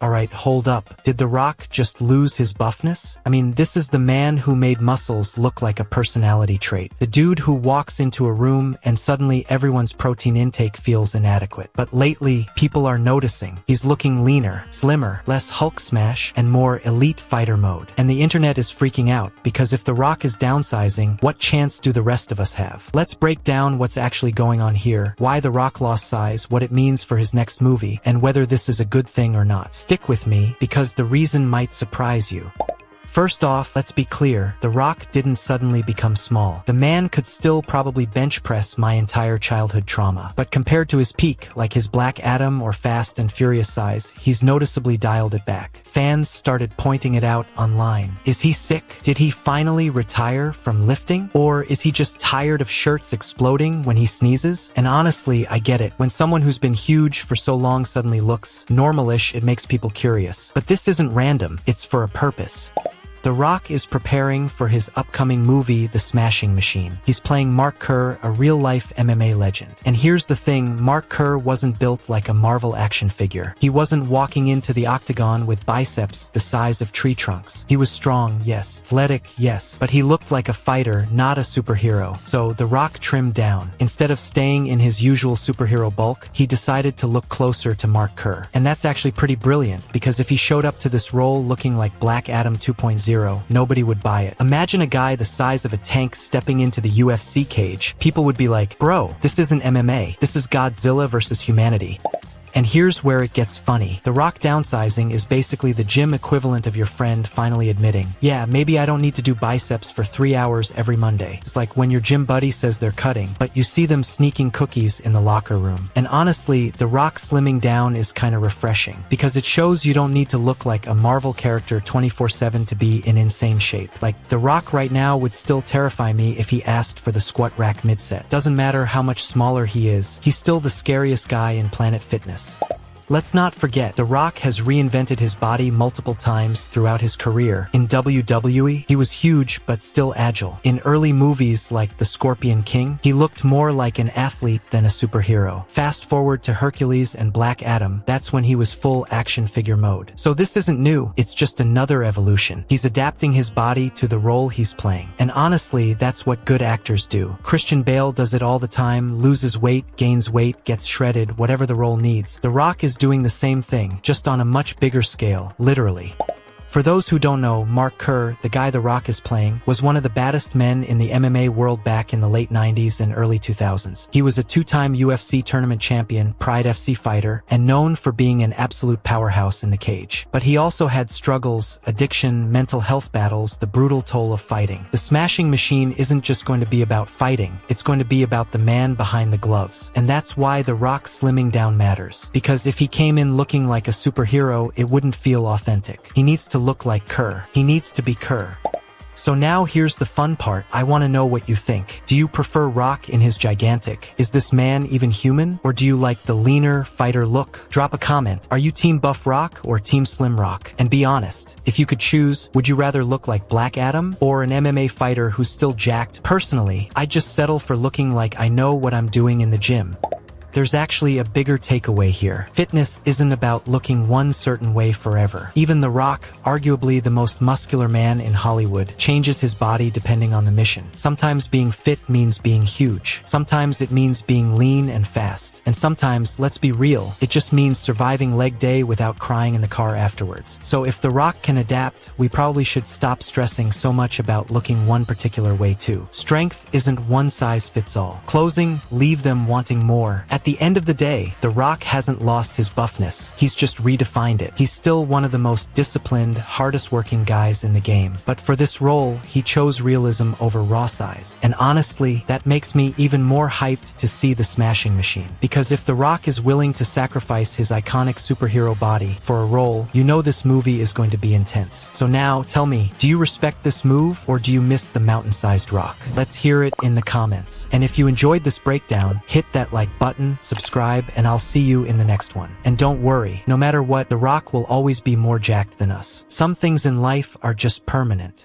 Alright, hold up. Did The Rock just lose his buffness? I mean, this is the man who made muscles look like a personality trait. The dude who walks into a room and suddenly everyone's protein intake feels inadequate. But lately, people are noticing. He's looking leaner, slimmer, less Hulk smash, and more elite fighter mode. And the internet is freaking out, because if The Rock is downsizing, what chance do the rest of us have? Let's break down what's actually going on here, why The Rock lost size, what it means for his next movie, and whether this is a good thing or not. Stick with me, because the reason might surprise you. First off, let's be clear, The Rock didn't suddenly become small. The man could still probably bench press my entire childhood trauma. But compared to his peak, like his Black Adam or Fast and Furious size, he's noticeably dialed it back. Fans started pointing it out online. Is he sick? Did he finally retire from lifting? Or is he just tired of shirts exploding when he sneezes? And honestly, I get it. When someone who's been huge for so long suddenly looks normal-ish, it makes people curious. But this isn't random. It's for a purpose. The Rock is preparing for his upcoming movie, The Smashing Machine. He's playing Mark Kerr, a real-life MMA legend. And here's the thing, Mark Kerr wasn't built like a Marvel action figure. He wasn't walking into the octagon with biceps the size of tree trunks. He was strong, yes. Athletic, yes. But he looked like a fighter, not a superhero. So The Rock trimmed down. Instead of staying in his usual superhero bulk, he decided to look closer to Mark Kerr. And that's actually pretty brilliant, because if he showed up to this role looking like Black Adam 2.0, nobody would buy it. Imagine a guy the size of a tank stepping into the UFC cage. People would be like, bro, this isn't MMA. This is Godzilla versus humanity. And here's where it gets funny. The Rock downsizing is basically the gym equivalent of your friend finally admitting, yeah, maybe I don't need to do biceps for 3 hours every Monday. It's like when your gym buddy says they're cutting, but you see them sneaking cookies in the locker room. And honestly, The Rock slimming down is kind of refreshing, because it shows you don't need to look like a Marvel character 24/7 to be in insane shape. Like, The Rock right now would still terrify me if he asked for the squat rack mid-set. Doesn't matter how much smaller he is, he's still the scariest guy in Planet Fitness. Let's not forget, The Rock has reinvented his body multiple times throughout his career. In WWE, he was huge but still agile. In early movies like The Scorpion King, he looked more like an athlete than a superhero. Fast forward to Hercules and Black Adam, that's when he was full action figure mode. So this isn't new, it's just another evolution. He's adapting his body to the role he's playing. And honestly, that's what good actors do. Christian Bale does it all the time, loses weight, gains weight, gets shredded, whatever the role needs. The Rock is doing the same thing, just on a much bigger scale, literally. For those who don't know, Mark Kerr, the guy The Rock is playing, was one of the baddest men in the MMA world back in the late 90s and early 2000s. He was a two-time UFC tournament champion, Pride FC fighter, and known for being an absolute powerhouse in the cage. But he also had struggles, addiction, mental health battles, the brutal toll of fighting. The Smashing Machine isn't just going to be about fighting, it's going to be about the man behind the gloves. And that's why The Rock slimming down matters. Because if he came in looking like a superhero, it wouldn't feel authentic. He needs to look like Kerr. He needs to be Kerr. So now here's the fun part. I want to know what you think. Do you prefer Rock in his gigantic? Is this man even human? Or do you like the leaner fighter look? Drop a comment. Are you Team Buff Rock or Team Slim Rock? And be honest, if you could choose, would you rather look like Black Adam or an MMA fighter who's still jacked? Personally, I'd just settle for looking like I know what I'm doing in the gym. There's actually a bigger takeaway here. Fitness isn't about looking one certain way forever. Even The Rock, arguably the most muscular man in Hollywood, changes his body depending on the mission. Sometimes being fit means being huge. Sometimes it means being lean and fast. And sometimes, let's be real, it just means surviving leg day without crying in the car afterwards. So if The Rock can adapt, we probably should stop stressing so much about looking one particular way too. Strength isn't one size fits all. Closing, leave them wanting more. At the end of the day, The Rock hasn't lost his buffness. He's just redefined it. He's still one of the most disciplined, hardest working guys in the game. But for this role, he chose realism over raw size. And honestly, that makes me even more hyped to see The Smashing Machine. Because if The Rock is willing to sacrifice his iconic superhero body for a role, you know this movie is going to be intense. So now, tell me, do you respect this move or do you miss the mountain-sized Rock? Let's hear it in the comments. And if you enjoyed this breakdown, hit that like button, subscribe, and I'll see you in the next one. And don't worry, no matter what, The Rock will always be more jacked than us. Some things in life are just permanent.